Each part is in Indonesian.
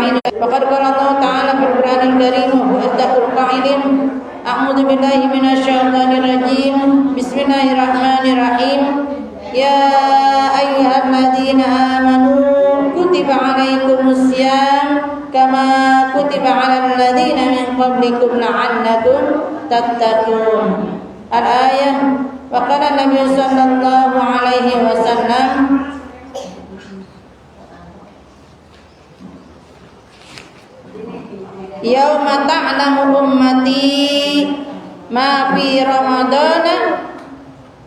fa'ilin. Faqad qala Allah Ta'ala fil Qur'anil Karim wa huwa asdaqul qa'ilin. A'udzu billahi minasyaitonir rajim. Bismillahirrahmanirrahim. Ya ayyuhalladzina amanu kutiba 'alaikumus syiyam kama kutiba 'alal ladzina min qablikum la'allakum tattaqun. Al-ayah. Wa qala Nabi sallallahu alaihi wasallam yauma ta'lamu ummati ma fi ramadana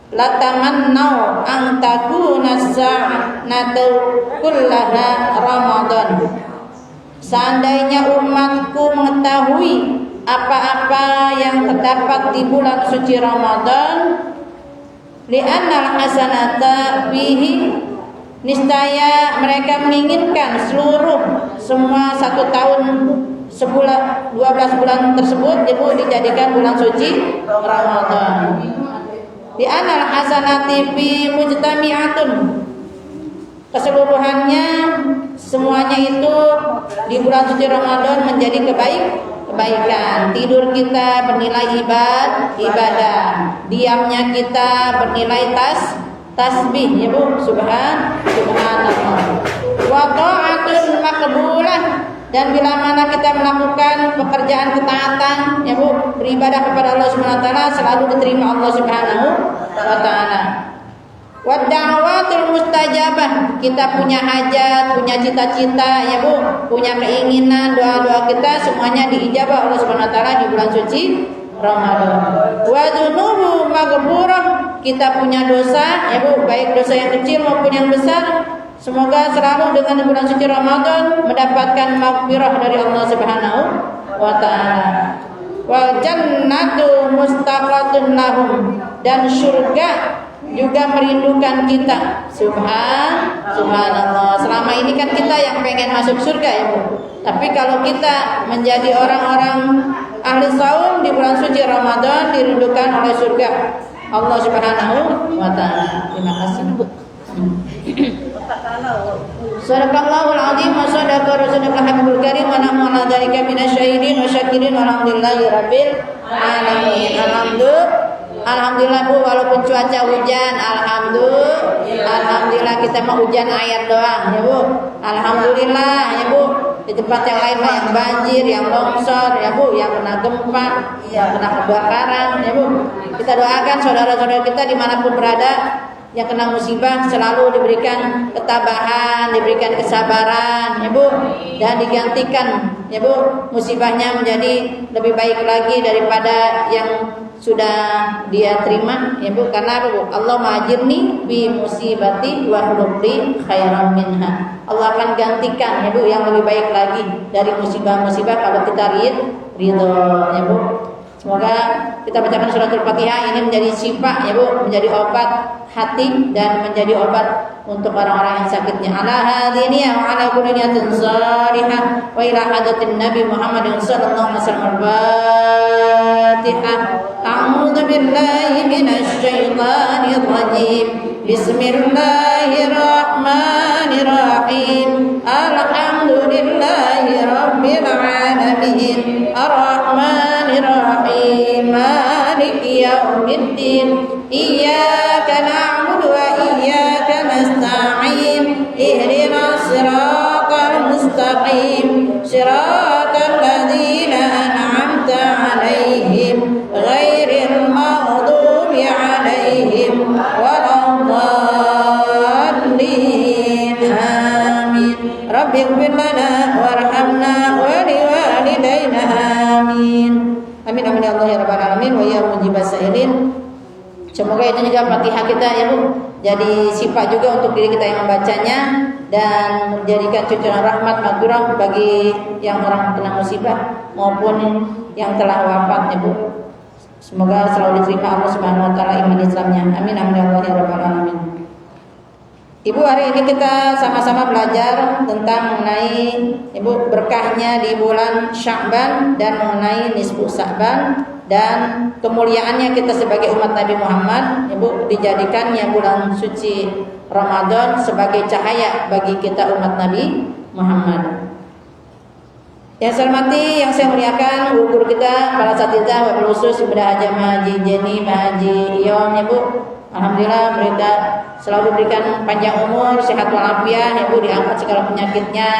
latamannau an takuna sa'natu kullaha ramadan. Seandainya umatku mengetahui apa-apa yang terdapat di bulan suci Ramadan, li'annal hasanata fihi, niscaya mereka menginginkan semua 1 tahun 12 bulan tersebut dijadikan bulan suci Ramadan. Li'annal hasanati fi mujtami'atun, keseluruhannya semuanya itu di bulan suci Ramadan menjadi kebaikan. Tidur kita bernilai ibadah, diamnya kita bernilai tasbih, ya Bu, subhanallah. Wa ta'atun maqbulah, dan bila mana kita melakukan pekerjaan ketaatan, ya Bu, beribadah kepada Allah Subhanahu wa taala, selalu diterima Allah Subhanahu wa taala. Wa da'watul mustajabah, kita punya hajat, punya cita-cita, ya Bu, punya keinginan, doa-doa kita semuanya diijabah Allah Subhanahu wa taala di bulan suci Ramadan. Wa dzunubu maghfurah, kita punya dosa, ya Bu, baik dosa yang kecil maupun yang besar, semoga selalu dengan bulan suci Ramadan mendapatkan maghfirah dari Allah Subhanahu wa taala. Wa jannatu mustaqatun lahum, dan surga juga merindukan kita. Subhanallah. Selama ini kan kita yang pengen masuk surga, ya Bu. Tapi kalau kita menjadi orang-orang ahli saum di bulan suci Ramadan, dirindukan oleh surga Allah Subhanahu wa taala. Terima kasih, Bu. Sadaqallahul azim wa sadaqa rasulul habibul karim wa nahnu ala dzalika minasyahidin wa syakirin walhamdulillahi rabbil alamin. Alhamdulillah Bu, walaupun cuaca hujan, alhamdulillah kita mau hujan ayat doang, ya Bu. Alhamdulillah, ya Bu. Di tempat yang lain yang banjir, yang longsor, ya Bu, yang kena gempa, yang kena kebakaran, ya Bu. Kita doakan saudara-saudara kita dimanapun berada yang kena musibah selalu diberikan ketabahan, diberikan kesabaran, ya Bu, dan digantikan, ya Bu, musibahnya menjadi lebih baik lagi daripada yang sudah dia terima, ya Bu. Karena apa, Bu? Allah ma'ajirni bi musibati wa khulubli khairan minha. Allah akan gantikan, ya Bu, yang lebih baik lagi dari musibah-musibah kalau kita ridho, ya Bu. Semoga kita bacakan suratul Fatihah ini menjadi syifa, ya Bu, menjadi obat hati dan menjadi obat untuk orang-orang yang sakitnya. Ala hadhihi wa ala kulli niyatin salihah wa ila hadatin Nabi Muhammad sallallahu alaihi wasallam. Al-Fatihah. A'udzu billahi minasy syaithanir rajim. Bismillahirrahmanirrahim. Alhamdulillahi rabbil alamin. Ar-Rahmanir Rahim. Maliki yaumiddin. Iyyaka na'budu wa iyyaka nasta'in. Ihdinas siratal mustaqim. Siratal ladzina an'amta 'alaihim ghairil maghdubi 'alaihim waladdallin. Amin. Rabbighfir lana warhamna wa liwalidayna. Amin. Amin amin ya Allah ya rabbal alamin wa ya mujibas sa'ilin. Semoga itu juga Fatihah kita, ya Bu, jadi sifat juga untuk diri kita yang membacanya dan menjadikan cucuran rahmat maghfirah bagi yang orang kena musibah maupun yang telah wafat, ya Bu. Semoga selalu diterima Allah Subhanahu wa taala iman Islamnya. Amin amin ya Allah ya rabbal alamin. Ibu, hari ini kita sama-sama belajar tentang mengenai, Ibu, berkahnya di bulan Sya'ban dan mengenai nisfu Sya'ban dan kemuliaannya kita sebagai umat Nabi Muhammad, Ibu, dijadikannya bulan suci Ramadan sebagai cahaya bagi kita umat Nabi Muhammad. Yang saya hormati, yang saya muliakan guru-guru kita, para asatidz, wabil khusus Ibu Haja Haji Jenny, Haji Ion, ya Bu. Alhamdulillah mereka selalu diberikan panjang umur, sehat walafiat, ya Bu, diangkat segala penyakitnya,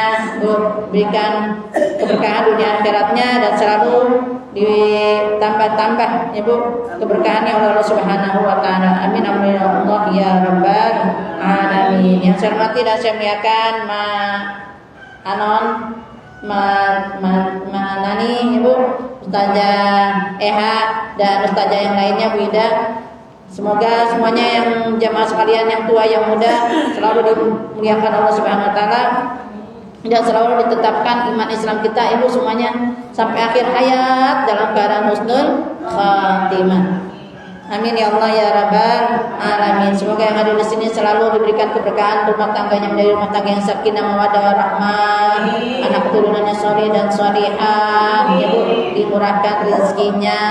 Bu, berikan keberkahan dunia akhiratnya dan selalu ditambah-tambah, ya Bu, keberkahannya oleh Allah Subhanahu wa taala. Amin amin Allah ya rabbal alamin. Yang saya hormati dan saya muliakan Nani, Ibu, Ustazah Eha dan Ustazah yang lainnya, Bu Ida. Semoga semuanya yang jamaah sekalian yang tua yang muda selalu dimuliakan Allah Subhanahu wa taala dan selalu ditetapkan iman Islam kita, Ibu, semuanya sampai akhir hayat dalam keadaan husnul khatimah. Amin ya Allah ya rabbal alamin. Semoga yang hadir di sini selalu diberikan keberkahan, rumah tangganya menjadi rumah tangga yang sakinah mawaddah warahmah, anak keturunannya sholih dan sholihah, ya Bu, dimurahkan rezekinya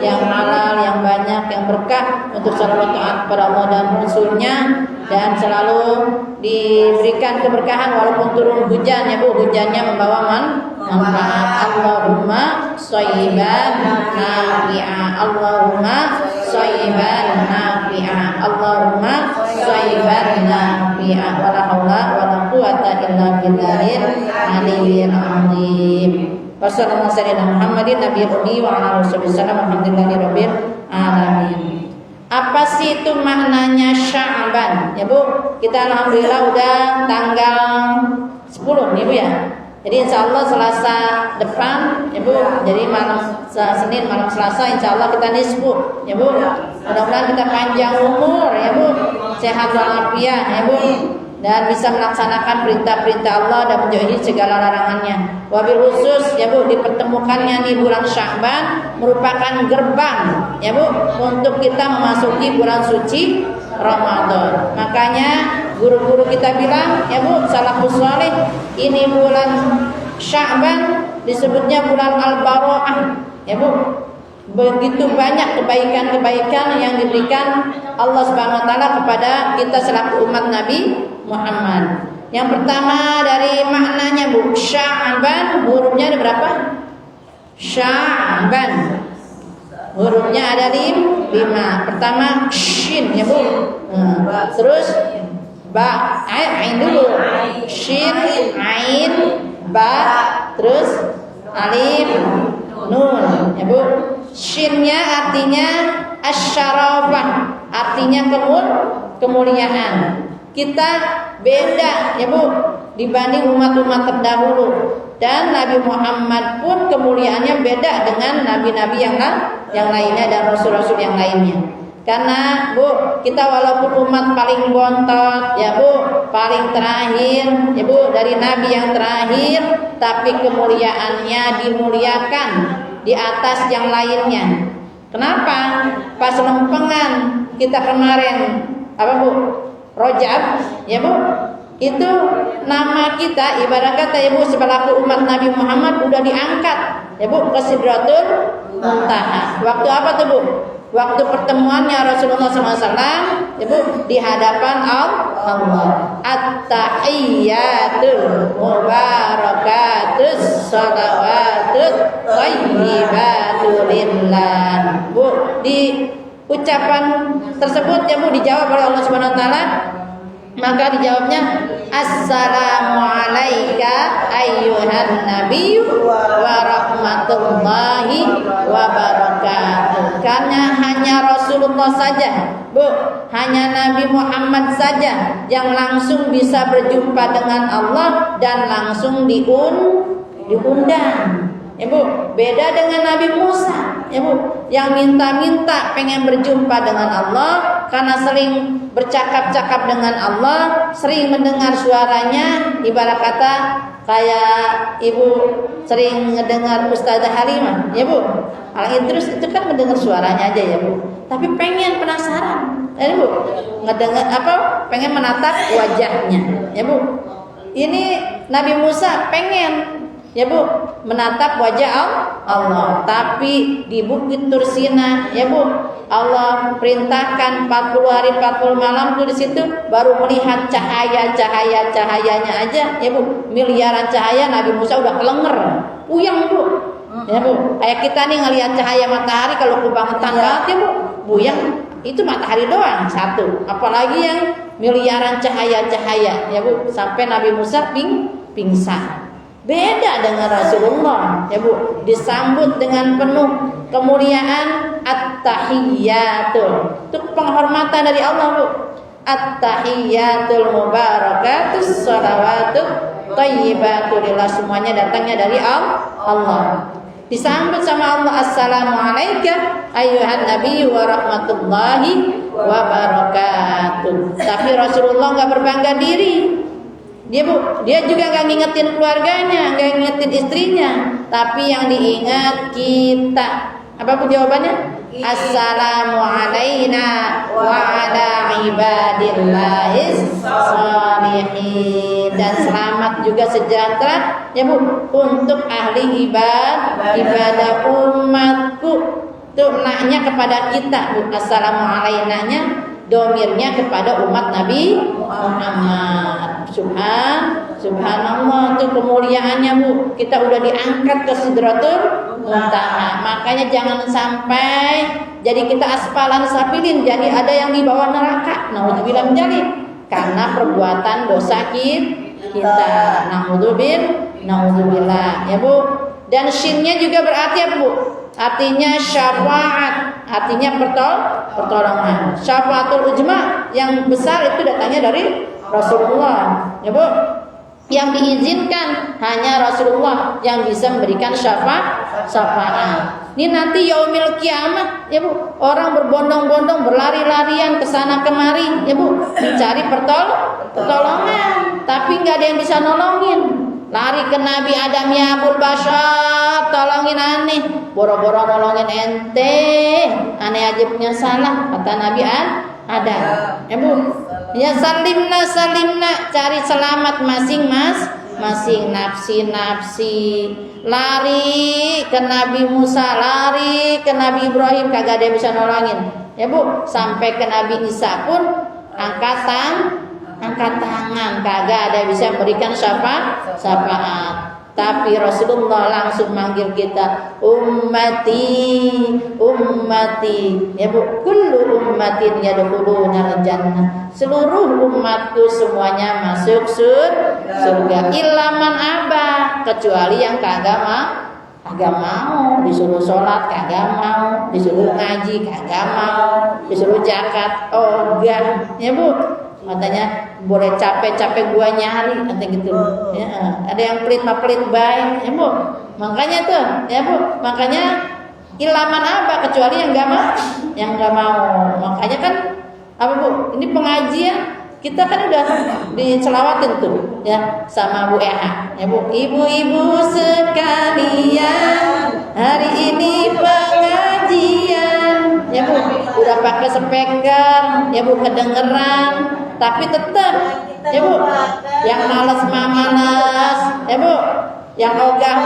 yang halal, yang banyak, yang berkah untuk selalu taat kepada Allah dan Rasulnya, dan selalu diberikan keberkahan walaupun turun hujan, ya Bu, hujannya membawa manfaat. Allahumma shayyiban nafi'a, Allahumma shayyiban nafi'a, Allahumma shayyiban nafi'a, wala haula wala quwwata illa billahil aliyyil azim. Wassallallahu ala Muhammadin nabiyil ummi wa ala alihi wasallam. Alhamdulillahirabbil alamin. Apa sih itu maknanya Sya'ban? Ya Bu, kita alhamdulillah udah tanggal 10 nih Bu ya. Jadi insya Allah Selasa depan, ya Bu. Jadi malam Senin, malam Selasa, insya Allah kita nisfu, ya Bu. Mudah-mudahan kita panjang umur, ya Bu, sehat walafiat, ya Bu, dan bisa melaksanakan perintah-perintah Allah dan menjauhi segala larangannya. Wabil khusus, ya Bu, dipertemukannya nih bulan Sya'ban merupakan gerbang, ya Bu, untuk kita memasuki bulan suci Ramadan. Makanya guru-guru kita bilang, ya Bu, salafus saleh, ini bulan Sya'ban disebutnya bulan al-baro'ah, ya Bu. Begitu banyak kebaikan-kebaikan yang diberikan Allah Subhanahu wa taala kepada kita selaku umat Nabi Muhammad. Yang pertama dari maknanya Bu, Sya'ban hurufnya ada berapa? Sya'ban hurufnya ada 5. Pertama shin, ya Bu. Terus ba, ain dulu. Shin, ain, ba, terus alif, nun, ya Bu. Shinnya artinya asyarafah, artinya kemuliaan. Kita beda, ya Bu, dibanding umat-umat terdahulu, dan Nabi Muhammad pun kemuliaannya beda dengan nabi-nabi yang lainnya dan rasul-rasul yang lainnya. Karena Bu, kita walaupun umat paling bontot, ya Bu, paling terakhir, ya Bu, dari nabi yang terakhir, tapi kemuliaannya dimuliakan di atas yang lainnya. Kenapa? Pas lempengan kita kemarin, apa Bu, Rajab, ya Bu, itu nama kita ibarat kata, ya Bu, sebelaku umat Nabi Muhammad udah diangkat, ya Bu, ke Sidratul Muntaha. Waktu apa tuh Bu? Waktu pertemuannya Rasulullah SAW, ya Bu, di hadapan Allah. At-tahiyyatul mubarakatus shalawatut thayyibatul lillah. Bu, di ucapan tersebut, ya Bu, dijawab oleh Allah Subhanahu wa taala. Maka dijawabnya, assalamu alayka ayyuhan nabiyyu wa rahmatullahi wa barakatuh. Karena hanya Rasulullah saja, Bu, hanya Nabi Muhammad saja yang langsung bisa berjumpa dengan Allah dan langsung diundang. Ya Bu, beda dengan Nabi Musa, ya Bu, yang minta-minta pengen berjumpa dengan Allah karena sering bercakap-cakap dengan Allah, sering mendengar suaranya, ibarat kata kayak Ibu sering mendengar Ustazah Halimah, ya Bu. Terus itu kan mendengar suaranya aja, ya Bu, tapi pengen penasaran, ya Bu, ngedengar apa? Pengen menatap wajahnya, ya Bu. Ini Nabi Musa pengen ya Bu, menatap wajah Allah. Tapi di Bukit Tursina, ya Bu, Allah perintahkan 40 hari 40 malam tuh di situ baru melihat cahayanya aja, ya Bu. Miliaran cahaya Nabi Musa udah kelenger, puyeng Bu. Ya Bu, kayak kita nih ngelihat cahaya matahari kalau kebangetan banget ya Bu, buyeng. Itu matahari doang satu, apalagi yang miliaran cahaya ya Bu, sampai Nabi Musa pingsan. Beda dengan Rasulullah, ya Bu, disambut dengan penuh kemuliaan at-tahiyyatul. Itu penghormatan dari Allah Bu. At-tahiyyatul mubarakatus shalawatut thayyibatul lillah, semuanya datangnya dari Allah. Disambut sama Allah, assalamualaikum ayyuhan nabi wa rahmatullahi wa barakatuh. Tapi Rasulullah nggak berbangga diri. Dia juga nggak ngingetin keluarganya, nggak ngingetin istrinya, tapi yang diingat kita. Apa Bu jawabannya? Assalamu alaina wa ala ibadillahis sholihin. Dan selamat juga sejahtera ya Bu untuk ahli ibadah umatku. Tuh naknya kepada kita Bu. Assalamu alainanya domirnya kepada umat Nabi Muhammad. Subhanallah, itu kemuliaannya Bu. Kita udah diangkat ke Sidratul Muntaha. Makanya jangan sampai jadi kita aspalan safilin, jadi ada yang di bawah neraka. Naudzubillah menjadi karena perbuatan dosa kita. Naudzubillah ya Bu. Dan shinnya juga berarti ya Bu, artinya syafaat, artinya pertolongan. Syafaatul ujma yang besar itu datangnya dari Rasulullah, ya Bu. Yang diizinkan hanya Rasulullah yang bisa memberikan syafaat. Ini nanti yaumil kiamat, ya Bu. Orang berbondong-bondong, berlari-larian ke sana kemari, ya Bu, mencari pertolongan, tapi nggak ada yang bisa nolongin. Lari ke Nabi Adam, ya Abul Bashar, tolongin aneh. Boro-boro nolongin ente, aneh aja punya salah, kata Nabi Adam. Ya Bu, ya salimna, cari selamat masing-masing. Nafsi. Lari ke Nabi Musa, lari ke Nabi Ibrahim, kagak ada yang bisa nolongin. Ya Bu, sampai ke Nabi Isa pun angkat tangan, kagak ada yang bisa memberikan syafaat. Tapi Rasulullah langsung manggil kita, ummati, ya Bu, kullu ummatin yadkhuluna jannah. Seluruh umatku semuanya masuk surga. Ilaman aba, kecuali yang kagak mau, disuruh sholat kagak mau, disuruh ngaji kagak mau, disuruh zakat ogah, ya Bu. Katanya boleh capek gua nyari, kata gitu. Ya, ada yang pelit baik, ya Bu. Makanya tuh, ya Bu. Makanya ilaman apa kecuali yang nggak mau. Makanya kan apa Bu? Ini pengajian kita kan udah dicelawatin tuh, ya sama Bu Eha, ya Bu. Ibu-ibu sekalian, hari ini pengajian, ya Bu. Udah pakai speaker, ya Bu, kedengeran. Tapi tetap, ya Bu, yang malas, ya Bu, yang ogah,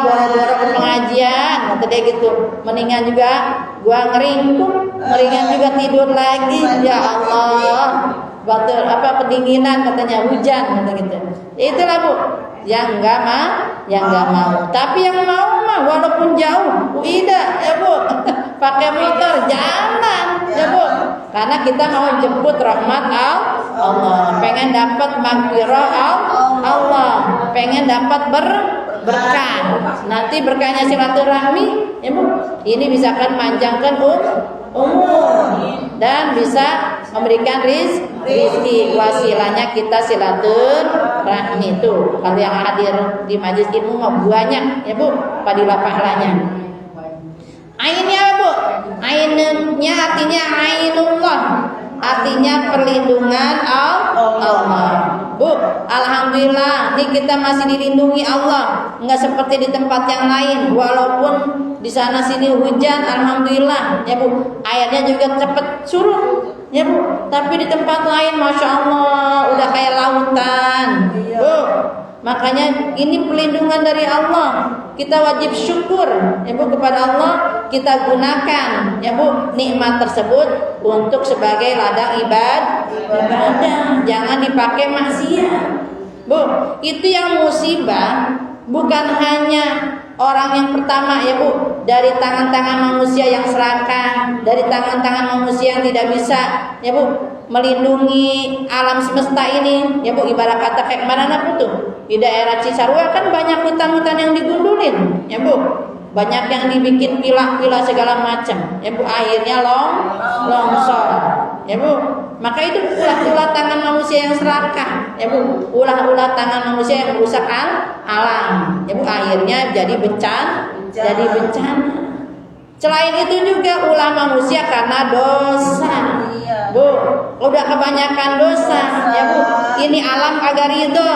boro-boro ke pengajian, kata dia gitu. Mendingan juga gua ngeringkuk, mendingan juga tidur lagi. Ya Allah, waktu kedinginan katanya, hujan, kata gitu. Itulah Bu, yang nggak mau. Tapi yang mau mah walaupun jauh, uida, ya Bu, pakai motor jalan, ya Bu. Karena kita mau jemput rahmat Allah, pengen dapat maghfirah Allah, pengen dapat berkah. Nanti berkahnya silaturahmi, ya Bu. Ini bisa kan manjangkan umur dan bisa memberikan rizki. Wasilahnya kita silaturahmi itu. Kalau yang hadir di majelis ilmu mah banyak, ya Bu, padilah pahalanya. Ainnya Bu, ainnya artinya ainullah, artinya perlindungan Allah. Bu, alhamdulillah nih kita masih dilindungi Allah, nggak seperti di tempat yang lain. Walaupun di sana sini hujan, alhamdulillah ya Bu, airnya juga cepet surut ya Bu. Tapi di tempat lain, masya Allah, udah kayak lautan Bu. Makanya ini perlindungan dari Allah. Kita wajib syukur ya Bu kepada Allah. Kita gunakan ya Bu nikmat tersebut untuk sebagai ladang ibadah. Jangan dipakai maksiat. Bu, itu yang musibah bukan hanya orang yang pertama ya Bu, dari tangan-tangan manusia yang serakah, dari tangan-tangan manusia yang tidak bisa ya Bu melindungi alam semesta ini ya Bu. Ibarat kata kayak mana tuh di daerah Cisarua kan banyak hutan-hutan yang digundulin ya Bu, banyak yang dibikin pilah-pilah segala macam ya Bu, akhirnya longsor ya Bu. Maka itu ulah-ulah tangan manusia yang serakah ya Bu, ulah-ulah tangan manusia yang merusak alam ya Bu, akhirnya jadi bencana. Selain itu juga ulah manusia karena dosa Bu, udah kebanyakan dosa ya Bu, ini alam kagak ridho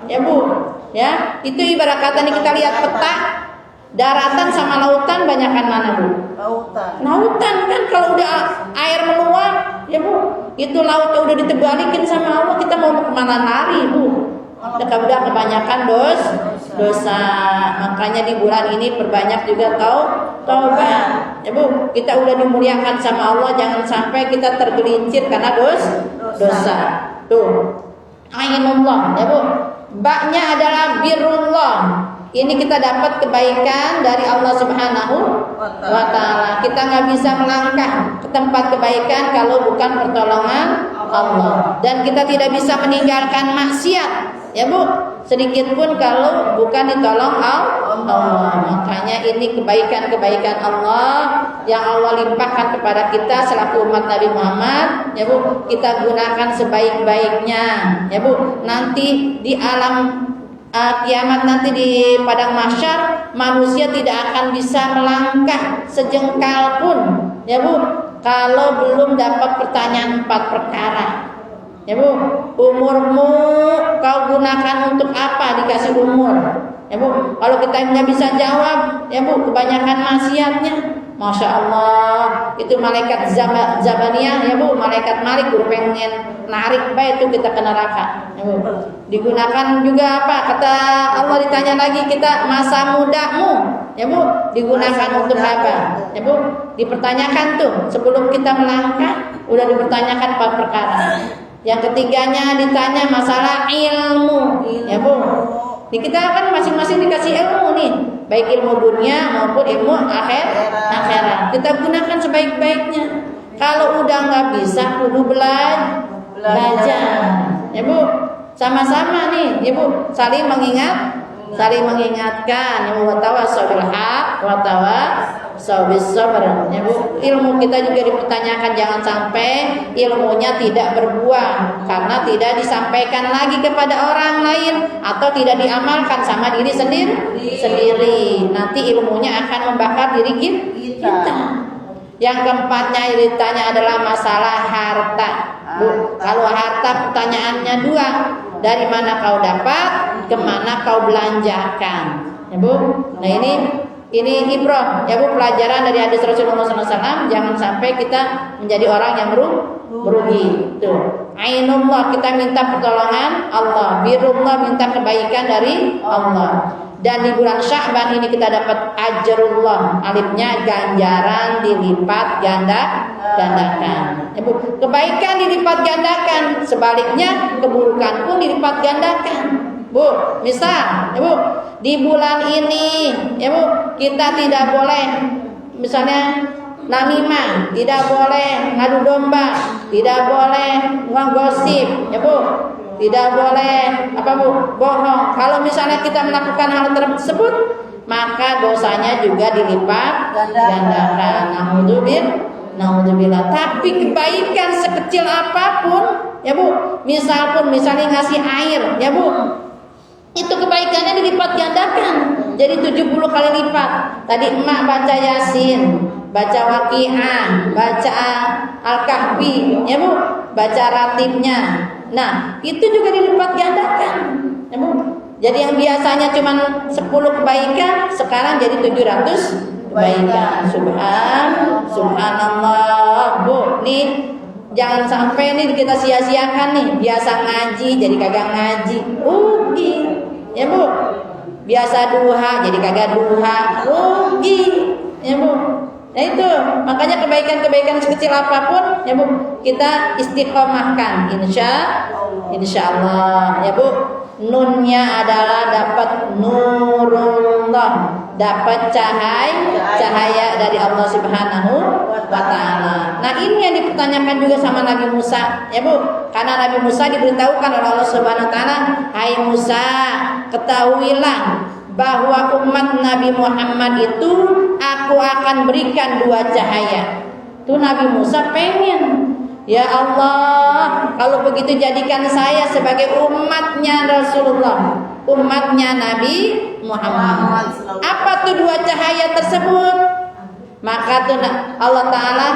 ya Bu ya. Itu ibarat kata nih kita lihat peta daratan sama lautan, banyakan mana Bu? Lautan kan, kalau udah air meluap ya Bu, itu lautnya udah ditebalikin sama Allah, kita mau kemana lari Bu? Udah kebanyakan dosa. Makanya di bulan ini perbanyak juga taubat ya Bu. Kita udah dimuliakan sama Allah, jangan sampai kita tergelincir karena dosa. Tuh ainullah ya Bu, baknya adalah birrullah. Ini kita dapat kebaikan dari Allah Subhanahu wa Ta'ala. Kita nggak bisa melangkah ke tempat kebaikan kalau bukan pertolongan Allah, dan kita tidak bisa meninggalkan maksiat ya Bu sedikit pun kalau bukan ditolong Allah. Makanya ini kebaikan-kebaikan Allah yang Allah limpahkan kepada kita selaku umat Nabi Muhammad ya Bu, kita gunakan sebaik-baiknya ya Bu. Nanti di alam kiamat, nanti di padang mahsyar, manusia tidak akan bisa melangkah sejengkal pun ya Bu kalau belum dapat pertanyaan 4 perkara ya Bu. Umurmu kau gunakan untuk apa? Dikasih umur ya Bu, kalau kita nggak bisa jawab ya Bu, kebanyakan maksiatnya, Masya Allah, itu malaikat Zabaniyah ya Bu, malaikat Malik pengen narik baik itu kita ke neraka ya Bu. Digunakan juga apa? Kata Allah, ditanya lagi kita, masa mudamu ya Bu digunakan untuk apa ya Bu, dipertanyakan tuh sebelum kita melangkah, udah dipertanyakan 4 perkara. Yang ketiganya ditanya masalah ilmu ya Bu. Kita kan masing-masing dikasih ilmu nih, baik ilmu dunia maupun ilmu akhirat. Kita gunakan sebaik-baiknya. Kalau udah nggak bisa, kudu belajar ya Bu. Sama-sama nih ya Bu, saling mengingatkan ya Bu. Watawassaw bil haq watawassaw bis sabr ya Bu. Ilmu kita juga dipertanyakan, jangan sampai ilmunya tidak berbuah karena tidak disampaikan lagi kepada orang lain atau tidak diamalkan sama diri sendiri. Nanti ilmunya akan membakar diri kita. Yang keempatnya ditanya adalah masalah harta Bu. Kalau harta pertanyaannya 2, dari mana kau dapat, kemana kau belanjakan ya Bu. Nah ini ibrah ya Bu, pelajaran dari hadis Rasulullah SAW. Jangan sampai kita menjadi orang yang merugi. Tuh ainullah, kita minta pertolongan Allah, birullah, minta kebaikan dari Allah. Dan di bulan Sya'ban ini kita dapat ajrullah, alifnya ganjaran dilipat gandakan ya Bu. Kebaikan dilipat gandakan, sebaliknya keburukan pun dilipat gandakan Bu. Misal ya Bu, di bulan ini ya Bu, kita tidak boleh misalnya namimah, tidak boleh ngadu domba, tidak boleh ngegosip ya Bu, tidak boleh apa Bu, bohong. Kalau misalnya kita melakukan hal tersebut, maka dosanya juga dilipat gandakan. Naudzubillah. Tapi kebaikan sekecil apapun ya Bu, misalnya ngasih air ya Bu, itu kebaikannya dilipat gandakan jadi 70 kali lipat. Tadi emak baca Yasin, baca Waqiah, baca Al-Kahfi ya Bu, baca ratibnya. Nah itu juga dilipat gandakan ya Bu. Jadi yang biasanya cuma 10 kebaikan, sekarang jadi 700 kebaikan. Subhanallah Bu. Nih jangan sampai nih kita sia-siakan nih, biasa ngaji jadi kagak ngaji. ya Bu. Biasa duha jadi kagak duha, rugi, ya Bu. Nah itu makanya kebaikan-kebaikan sekecil apapun, ya Bu, kita istiqomahkan, insya Allah, ya Bu. Nunnya adalah dapat nurullah, dapat cahaya dari Allah Subhanahu wa Ta'ala. Nah ini yang dipertanyakan juga sama Nabi Musa, ya Bu, karena Nabi Musa diberitahukan oleh Allah Subhanahu wa Ta'ala, hai Musa, ketahuilah bahwa umat Nabi Muhammad itu aku akan berikan 2 cahaya. Tuh Nabi Musa pengen, ya Allah, kalau begitu jadikan saya sebagai umatnya Rasulullah, umatnya Nabi Muhammad. Apa tuh 2 cahaya tersebut? Maka tuh Allah Ta'ala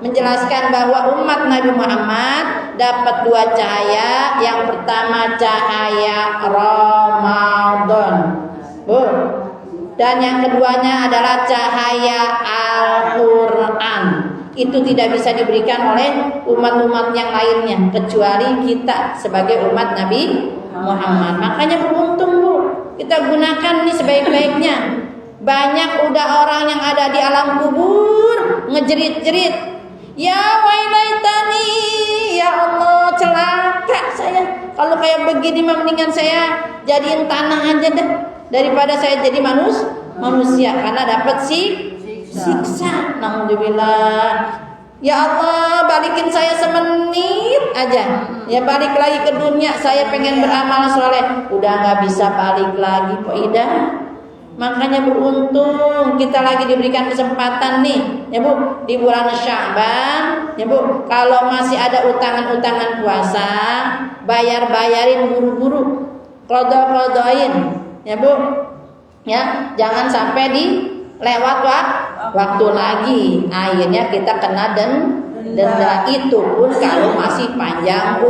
menjelaskan bahwa umat Nabi Muhammad dapat 2 cahaya. Yang pertama cahaya Ramadan, Bu. Dan yang keduanya adalah cahaya Al-Quran. Itu tidak bisa diberikan oleh umat-umat yang lainnya kecuali kita sebagai umat Nabi Muhammad. Makanya beruntung Bu, kita gunakan ini sebaik-baiknya. Banyak udah orang yang ada di alam kubur ngejerit-jerit, ya wailaitani, ya Allah celaka saya. Kalau kayak begini mendingan saya jadiin tanah aja deh daripada saya jadi manusia karena dapat siksa. Alhamdulillah. Ya Allah, balikin saya semenit aja. Ya balik lagi ke dunia, saya pengen beramal soleh. Udah nggak bisa balik lagi, Pak Ida. Makanya beruntung kita lagi diberikan kesempatan nih, ya Bu, di bulan Sya'ban, ya Bu. Kalau masih ada utangan-utangan puasa, bayarin buru-buru, qada-qadain, ya Bu. Ya, jangan sampai lewat waktu lagi, akhirnya kita kena denda. Itu pun kalau masih panjang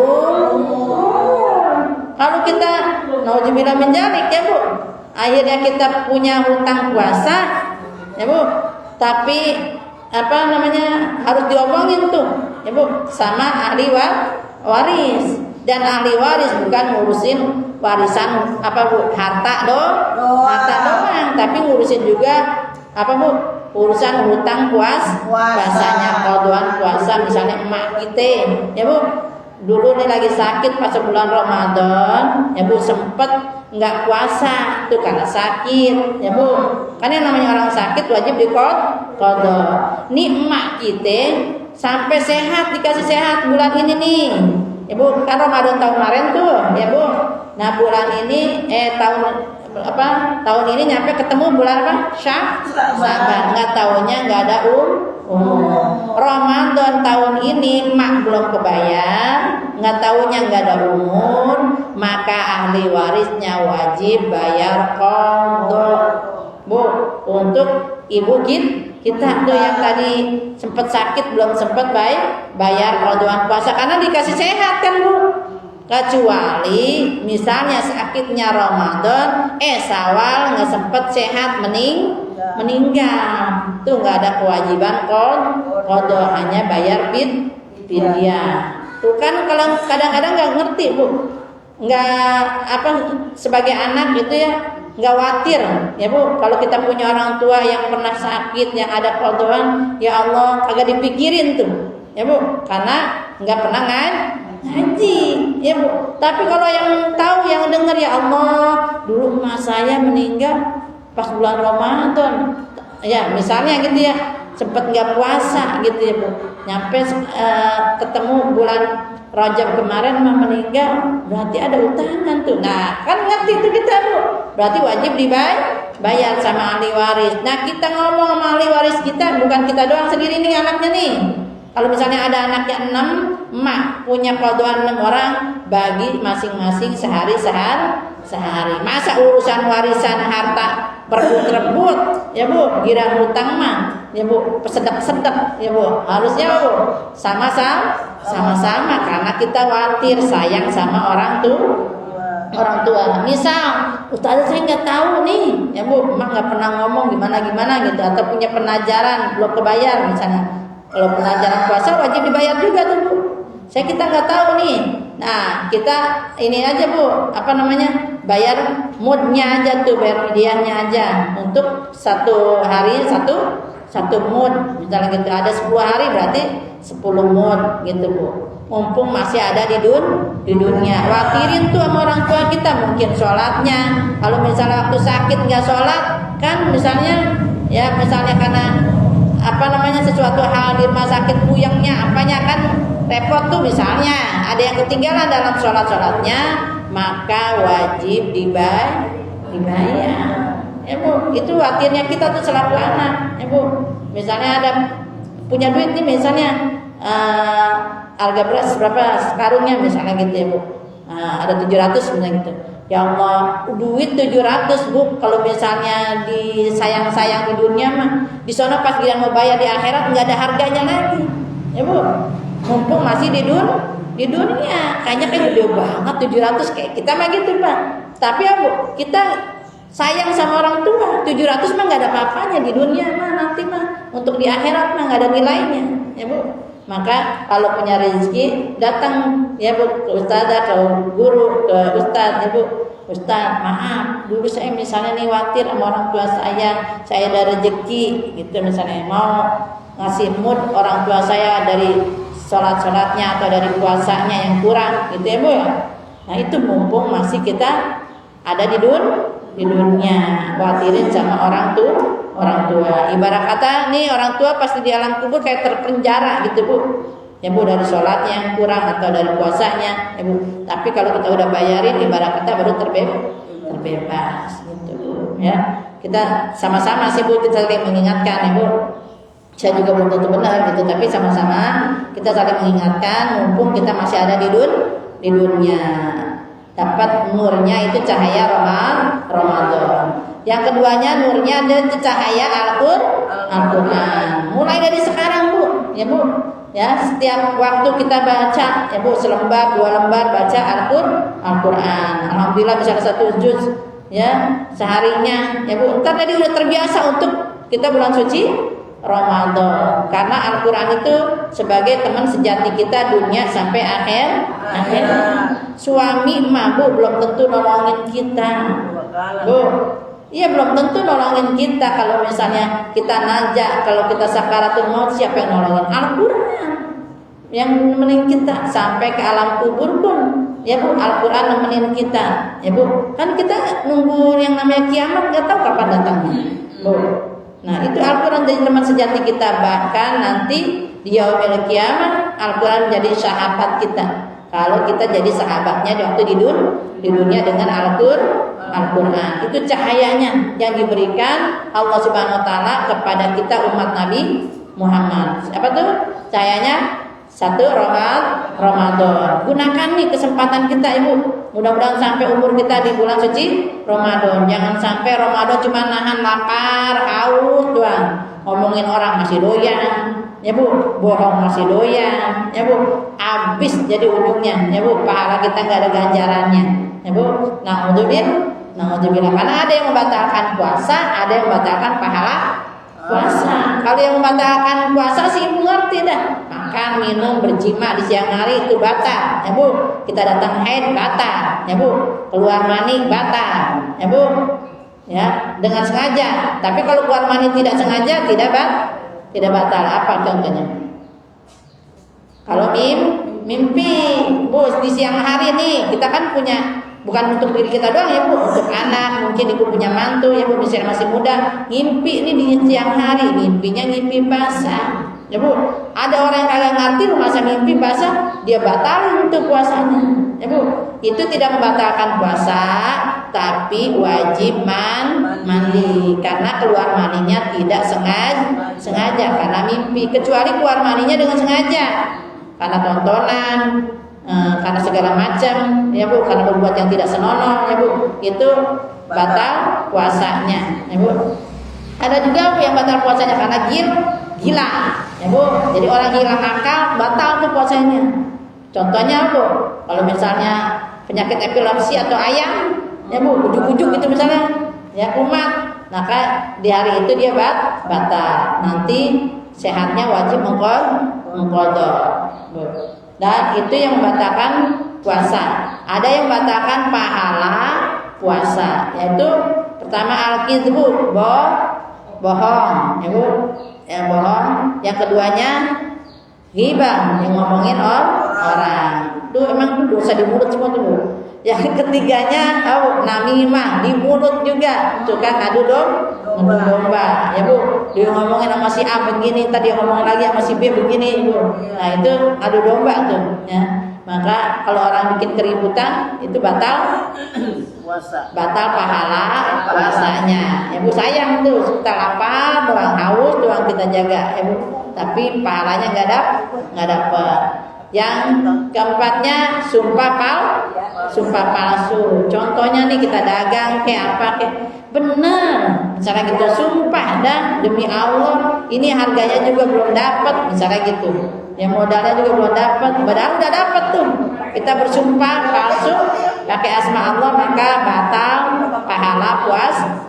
kalau kita nauzubillah min dzalik, ya Bu, akhirnya kita punya hutang puasa, ya Bu, tapi harus diomongin tuh, ya Bu, sama ahli waris. Dan ahli waris bukan ngurusin warisan Bu, harta doang, tapi ngurusin juga Bu, urusan hutang puasanya, qadaan puasa. Misalnya emak kita, ya Bu, dulu nih lagi sakit pas bulan Ramadan, ya Bu, sempet nggak puasa tuh karena sakit, ya Bu. Kan yang namanya orang sakit wajib diqada. Nih emak kita sampai sehat, dikasih sehat bulan ini nih, ya Bu. Kan Ramadan tahun kemarin tuh, ya Bu. Nah bulan ini tahun ini nyampe ketemu bulan apa? Sya'ban. Nggak tahunya nggak ada Ramadan tahun ini mak belum kebayar, nggak tahunya nggak ada umur, maka ahli warisnya wajib bayar qada, Bu, untuk ibu kita tuh yang tadi sempat sakit belum sempat bayar qadaan puasa karena dikasih sehat kan Bu. Kecuali misalnya sakitnya Ramadan, Syawal nggak sempet sehat meninggal, tuh nggak ada kewajiban qada, hanya bayar fidyah. Tuh kan kalau kadang-kadang nggak ngerti Bu, nggak sebagai anak gitu ya, nggak khawatir ya Bu, kalau kita punya orang tua yang pernah sakit yang ada qadaan, ya Allah kagak dipikirin tuh ya Bu, karena nggak pernah ngaji, ya Bu. Tapi kalau yang tahu, yang dengar, ya Allah, dulu emak saya meninggal pas bulan Ramadan, ya misalnya gitu ya, sempet nggak puasa gitu ya Bu, nyampe ketemu bulan Rajab kemarin emak meninggal, berarti ada utangan tuh. Nah kan ngerti itu kita Bu, berarti wajib dibayar sama ahli waris. Nah kita ngomong sama ahli waris kita, bukan kita doang sendiri nih anaknya nih. Kalau misalnya ada anaknya 6, emak punya qadaan 6 orang, bagi masing-masing sehari. Masa urusan warisan harta perebut-rebut, ya Bu, giran hutang mah, ya Bu, sedep-sedep, ya Bu. Harusnya Bu sama-sama karena kita khawatir sayang sama orang tua. Misal Ustazah saya nggak tahu nih, ya Bu, emak nggak pernah ngomong gimana gitu, atau punya penajaran belum kebayar misalnya. Kalau pelajaran puasa wajib dibayar juga tuh Bu. Kita nggak tahu nih Nah, kita ini aja Bu, apa namanya? Bayar moodnya aja tuh, bayar medianya aja. Untuk satu hari satu mood. Misalnya gitu ada 10 hari berarti 10 mood gitu Bu. Mumpung masih ada di dunia. Khawatirin tuh sama orang tua kita, mungkin sholatnya. Kalau misalnya waktu sakit nggak sholat, kan misalnya ya misalnya karena apa namanya sesuatu hal di rumah sakit puyengnya apanya kan repot tuh, misalnya ada yang ketinggalan dalam sholatnya, maka wajib dibayar. Ya Bu, itu khawatirnya kita tuh selaku anak. Ya Bu, misalnya ada punya duit nih misalnya harga beras berapa sekarungnya misalnya gitu ya Bu, ada 700 misalnya gitu. Ya Allah, duit 700 Bu, kalau misalnya disayang-sayang di dunia mah, di sana pas dia mau bayar di akhirat nggak ada harganya lagi. Ya Bu, mumpung masih di dunia, kayaknya kan gede banget 700 kayak kita mah gitu Pak. Tapi ya Bu, kita sayang sama orang tua, 700 mah nggak ada apa-apanya di dunia mah, nanti mah untuk di akhirat mah nggak ada nilainya. Ya Bu, maka kalau punya rezeki datang ya Bu ke ustazah, ke guru, ke ustaz, ya Bu, ustaz maaf dulu saya misalnya nih khawatir sama orang tua saya ada rezeki gitu, misalnya mau ngasih mood orang tua saya dari sholatnya atau dari puasanya yang kurang gitu ya Bu ya. Nah itu mumpung masih kita ada di dunia, khawatirin sama orang tua. Ibarat kata nih orang tua pasti di alam kubur kayak terpenjara gitu Bu. Ya Bu, dari sholatnya yang kurang atau dari puasanya ya Bu. Tapi kalau kita udah bayarin ibarat kata baru terbebas gitu Bu ya. Kita sama-sama sih Bu, kita saling mengingatkan ya Bu. Saya juga belum tentu benar gitu, tapi sama-sama kita saling mengingatkan mumpung kita masih ada di dunia. Dapat nurnya itu cahaya Ramadan. Yang keduanya nurnya dan cahaya Al-Qur'an. Mulai dari sekarang Bu, ya Bu. Ya, setiap waktu kita baca ya Bu, selembar, 2 lembar baca Al-Qur'an. Alhamdulillah bisa 1 juz ya seharinya ya Bu. Entar tadi udah terbiasa untuk kita bulan suci Ramadan. Karena Al-Qur'an itu sebagai teman sejati kita dunia sampai akhir. Suami mah Bu belum tentu nolongin kita Bu. Iya belum tentu nolongin kita. Kalau misalnya kita najak, kalau kita sakaratul maut, siapa yang nolongin? Al-Qur'an yang nemenin kita sampai ke alam kubur pun ya Bu, Al-Qur'an nemenin kita ya Bu. Kan kita nunggu yang namanya kiamat nggak tahu kapan datangnya Bu. Nah itu Al-Quran jadi teman sejati kita. Bahkan nanti di yaumil kiamat Al-Quran jadi sahabat kita. Kalau kita jadi sahabatnya di waktu di dunia dengan Al-Quran. Itu cahayanya yang diberikan Allah Subhanahu Wa Taala kepada kita umat Nabi Muhammad. Apa tuh cahayanya? 1 Ramadan. Gunakan nih kesempatan kita Ibu. Mudah-mudahan sampai umur kita di bulan suci Ramadan. Jangan sampai Ramadan cuma nahan lapar, haus doang. Ngomongin orang masih doyan, ya Bu. Bohong masih doyan, ya Bu. Habis jadi ujungnya, ya Bu. Pahala kita nggak ada ganjarannya, ya Bu. Na'udzubillah. Karena ada yang membatalkan puasa, ada yang membatalkan pahala puasa. Kalau yang membatalkan puasa sih Ibu ngerti dah. Makan, minum, berjima di siang hari itu batal, ya Bu. Kita datang haid batal, ya Bu. Keluar mani batal, ya Bu. Ya, dengan sengaja. Tapi kalau keluar mani tidak sengaja tidak batal. Apa contohnya? Kalau mimpi, Bu, di siang hari nih kita kan punya, bukan untuk diri kita doang ya Bu, untuk anak, mungkin Ibu punya mantu ya Bu, misalnya masih muda, ngimpi ini di siang hari, mimpinya ngimpi basah. Ya Bu, ada orang yang kagak ngerti masa mimpi basah, dia batalin untuk puasanya. Ya Bu, itu tidak membatalkan puasa, tapi wajib mandi karena keluar maninya tidak sengaja karena mimpi, kecuali keluar maninya dengan sengaja karena tontonan, karena segala macam, ya Bu, karena berbuat yang tidak senonoh, ya Bu, itu batal puasanya, ya Bu. Ada juga yang batal puasanya karena gila, ya Bu. Jadi orang hilang akal batal tuh puasanya. Contohnya Bu, kalau misalnya penyakit epilepsi atau ayam, ya Bu, ujuk-ujuk gitu misalnya, ya umat, maka di hari itu dia batal. Nanti sehatnya wajib mengqadha. Dan itu yang membatalkan puasa. Ada yang membatalkan pahala puasa, yaitu pertama al-kizbu, bohong, ya Bu, yang bohong. Yang keduanya ghibah, yang ngomongin orang. Itu emang dosa di mulut semua tuh Bu. Yang ketiganya namimah, di mulut juga, suka ngadu domba, ya Bu. Dia ngomongin sama si A begini, tadi ngomong lagi sama si B begini, Bu. Nah itu ngadu domba tuh, ya. Maka kalau orang bikin keributan itu batal pahala puasanya. Ya Bu, sayang tuh kita lapar doang, haus doang kita jaga, ya Bu. Tapi pahalanya nggak dapet. Yang keempatnya sumpah palsu. Contohnya nih kita dagang kayak apa kayak bener, misalnya gitu sumpah dah demi Allah ini harganya juga belum dapat, misalnya gitu. Yang modalnya juga belum dapat, padahal udah dapat tuh. Kita bersumpah palsu pakai asma Allah maka batal pahala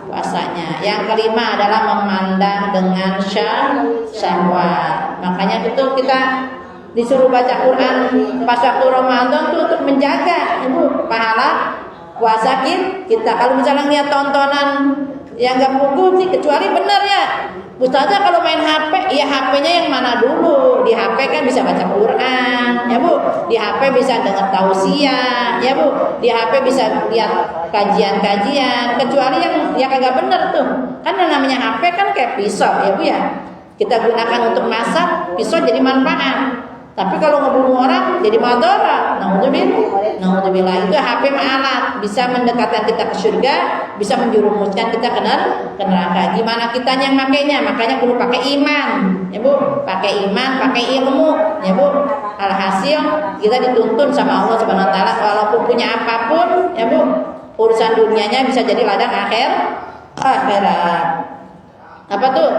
puasanya. Yang kelima adalah memandang dengan syahwat. Makanya itu kita disuruh baca Quran pas waktu Ramadan tuh untuk menjaga Ibu pahala puasa kita. Kalau misalnya lihat tontonan yang gak pukul sih, kecuali benar ya Ustazah kalau main HP, ya HP-nya yang mana dulu? Di HP kan bisa baca Quran, ya Bu. Di HP bisa dengar tausiah, ya Bu. Di HP bisa lihat kajian-kajian. Kecuali yang kagak bener tuh. Kan yang namanya HP kan kayak pisau, ya Bu ya. Kita gunakan untuk masak, pisau jadi manfaat. Tapi kalau ngebunuh orang jadi madarat. Naudzubillah. Itu HP alat, bisa mendekatkan kita ke surga, bisa menjerumuskan kita ke neraka. Gimana kitanya yang makainya? Makanya perlu pakai iman, ya Bu. Pakai iman, pakai ilmu, ya Bu. Alhasil kita dituntun sama Allah Subhanahu wa taala walaupun punya apapun, ya Bu. Urusan dunianya bisa jadi ladang akhirat. Apa tuh?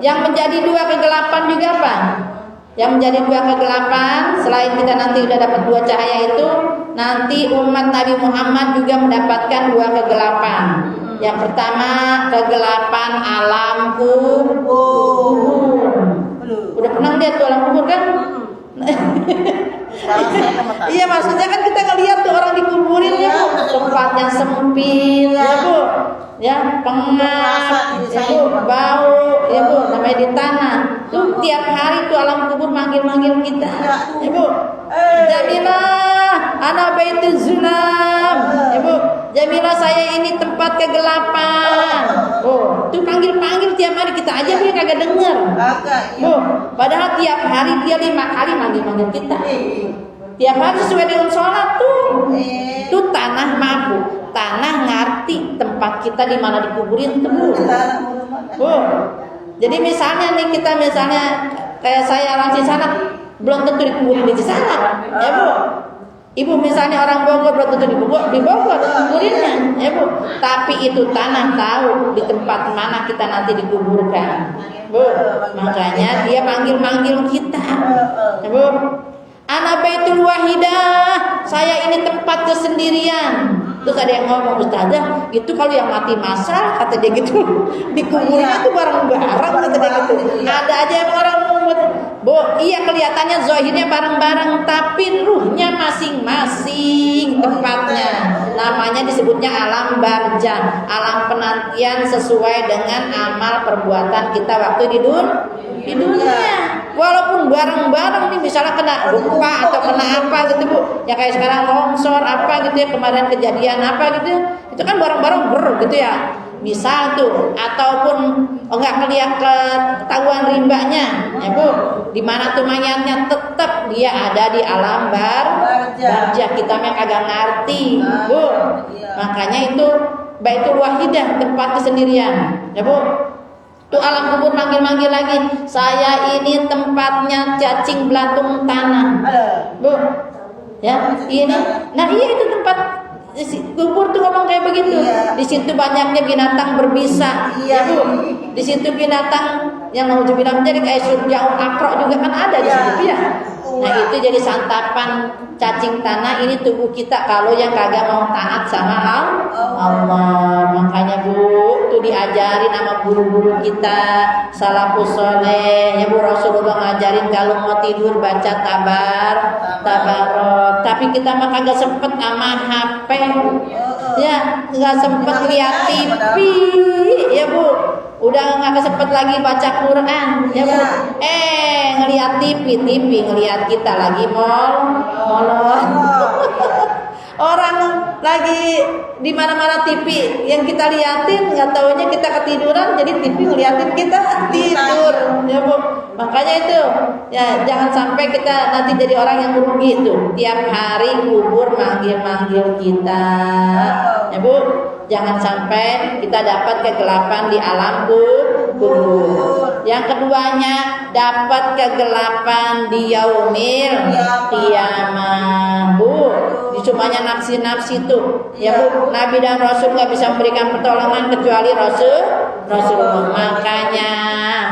Yang menjadi dua kegelapan juga apa? Yang menjadi dua kegelapan, selain kita nanti udah dapat dua cahaya itu, nanti umat Nabi Muhammad juga mendapatkan dua kegelapan. Yang pertama kegelapan alam kubur. Udah pernah lihat tuh alam kubur kan? Iya, maksudnya kan kita ngelihat tuh orang dikuburin ya Bu, tempatnya sempit ya Bu, ya pengap, ya Bu, bau, ya Bu, namanya di tanah. Tuh tiap hari tuh alam kubur manggil kita, ya Bu. Jamilah, ana baitul zulam, ya Bu. Jamilah, saya ini tempat kegelapan. Oh, tuh panggil tiap hari, kita aja Bu kagak denger. Bu, padahal tiap hari dia 5 kali manggil kita. Tiap hari sesuai dengan sholat tuh. Tuh tanah mampu, tanah ngerti tempat kita di mana dikuburin tuh. Bu. Jadi misalnya nih kita kayak saya orang Cisanat belum tentu dikuburin di Cisanat, ya Bu. Ibu misalnya orang Bogor belum tentu di Bogor kuburinnya, ya Bu. Tapi itu tanah tahu di tempat mana kita nanti dikuburkan, Bu. Makanya dia manggil kita, ya Bu. Ana baitul wahidah, saya ini tempat kesendirian. Terus ada yang ngomong, Ustazah, itu kalau yang mati masal, kata dia gitu, dikuburnya tuh bareng-bareng, kata dia gitu. Ada aja yang orang ngomong, Bu, iya kelihatannya zahirnya bareng-bareng, tapi ruhnya masing-masing tempatnya. Namanya disebutnya alam barzah, alam penantian sesuai dengan amal perbuatan kita waktu di dunia. Walaupun bareng-bareng nih, misalnya kena gempa atau kena apa gitu Bu, ya kayak sekarang longsor apa gitu ya, kemarin kejadian apa gitu, itu kan bareng-bareng gitu ya. Misal tuh, ataupun enggak ketahuan rimbanya, ya Bu, di mana tuh mayatnya, tetap dia ada di alam barzah. Kita yang agak ngerti, Bu. Makanya itu baitul wahidah, tempat kesendirian, ya Bu. Tuh alam kubur manggil lagi, saya ini tempatnya cacing belatung tanah, Bu. Ya, ini. Nah, iya itu tempat kubur tuh ngomong kayak begitu. Di situ banyaknya binatang berbisa, ya Bu. Di situ binatang yang nauzubillah menjadi kayak surjaun akrok juga kan ada di situ ya. Nah, itu jadi santapan cacing tanah ini tubuh kita kalau yang kagak mau taat sama Allah. Makanya Bu, itu diajarin sama guru-guru kita salafus soleh. Ya Bu, Rasulullah ngajarin kalau mau tidur baca tabarok. Tapi kita mah kagak sempet sama HP. Ya, nggak sempet lihat TV. Ya Bu, udah nggak sempet lagi baca Quran. Ya Bu, ngelihat TV ngelihat kita lagi molor. Orang lagi di mana-mana TV yang kita liatin, nggak taunya kita ketiduran, jadi TV ngeliatin kita tidur. Ya Bu, makanya itu ya jangan sampai kita nanti jadi orang yang merugi itu. Tiap hari kubur manggil-manggil kita. Ya Bu, jangan sampai kita dapat kegelapan di alam kubur. Yang keduanya dapat kegelapan di yaumil qiyamah. Bu, cumanya nafsi-nafsi itu. Ya Bu, Nabi dan Rasul nggak bisa memberikan pertolongan kecuali Rasulullah. Makanya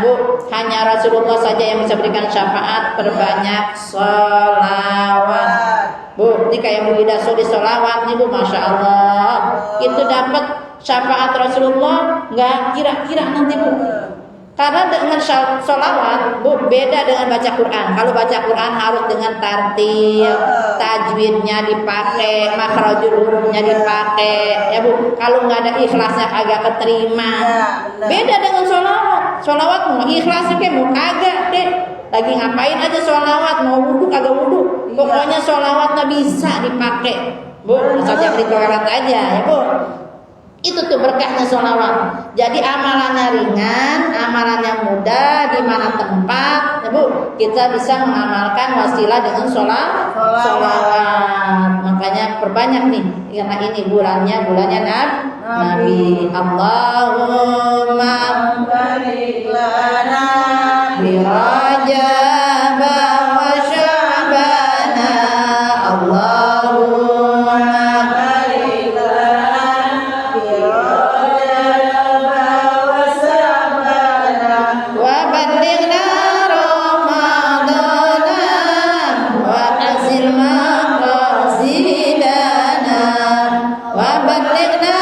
Bu, hanya Rasulullah saja yang bisa berikan syafaat. Perbanyak sholawat. Bu, ini kayak Bu Ida Sudi sholawat nih Bu, Masya Allah. Itu dapat syafaat Rasulullah nggak kira-kira nanti Bu. Karena dengan sholawat Bu beda dengan baca Quran. Kalau baca Quran harus dengan tartil, tajwidnya dipakai, makhrajul hurufnya dipakai. Ya Bu, kalau nggak ada ikhlasnya kagak keterima. Beda dengan sholawat. Sholawat mau ikhlasnya kayak mau kagak deh. Lagi ngapain aja sholawat, mau wudhu kagak wudhu. Pokoknya sholawatnya bisa dipakai. Bu, saja di toilet aja ya Bu. Itu tuh berkahnya sholawat. Jadi amalannya ringan, amalannya mudah, di mana tempat, ya Bu, kita bisa mengamalkan wasilah dengan sholawat. Makanya perbanyak nih, karena ini bulannya Nabi. Allahumma barik lana bi Rajab wa Sya'ban. Allahumma barik lana bi Rajab wa Sya'ban wa ballighna Ramadhan wa azil maqasidana wa ballighna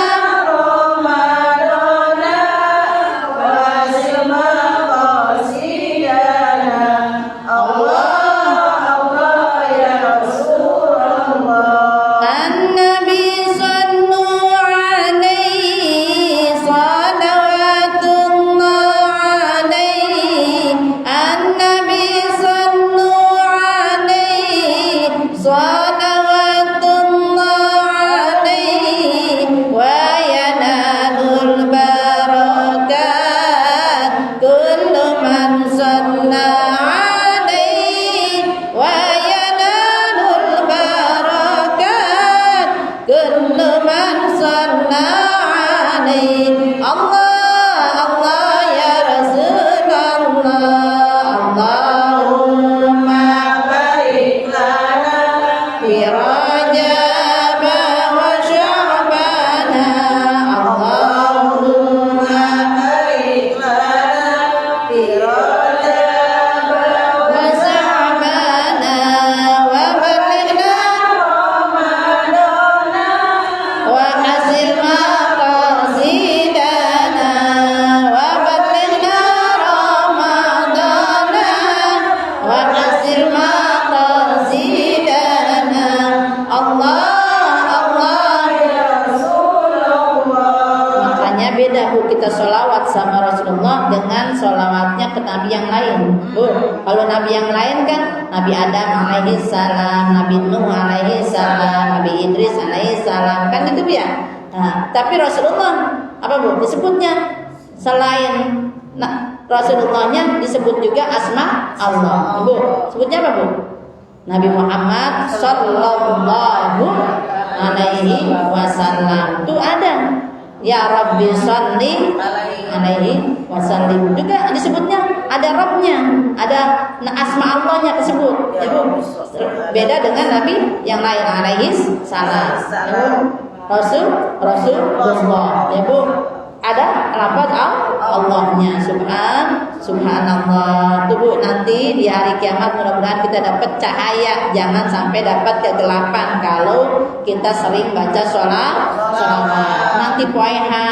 Kalau Nabi yang lain kan Nabi Adam alaihi salam, Nabi Nuh alaihi salam, Nabi Idris alaihi salam, kan gitu ya. Nah, tapi Rasulullah apa Bu disebutnya selain Rasulullahnya disebut juga asma Allah. Bu, sebutnya apa Bu? Nabi Muhammad sallallahu alaihi wasallam. Itu ada ya Rabbi sholli alaihi wasallim, juga disebutnya ada Rabbnya, ada asma Allahnya disebut. Ya Bu, beda dengan Nabi yang lain alaihi salam. Ya Bu, Rasulullah. Ya Bu, ada lafaz Allahnya subhanallah. Tuh Bu, nanti di hari kiamat mudah-mudahan kita dapat cahaya, jangan sampai dapat kegelapan kalau kita sering baca sholawat. Nanti poeha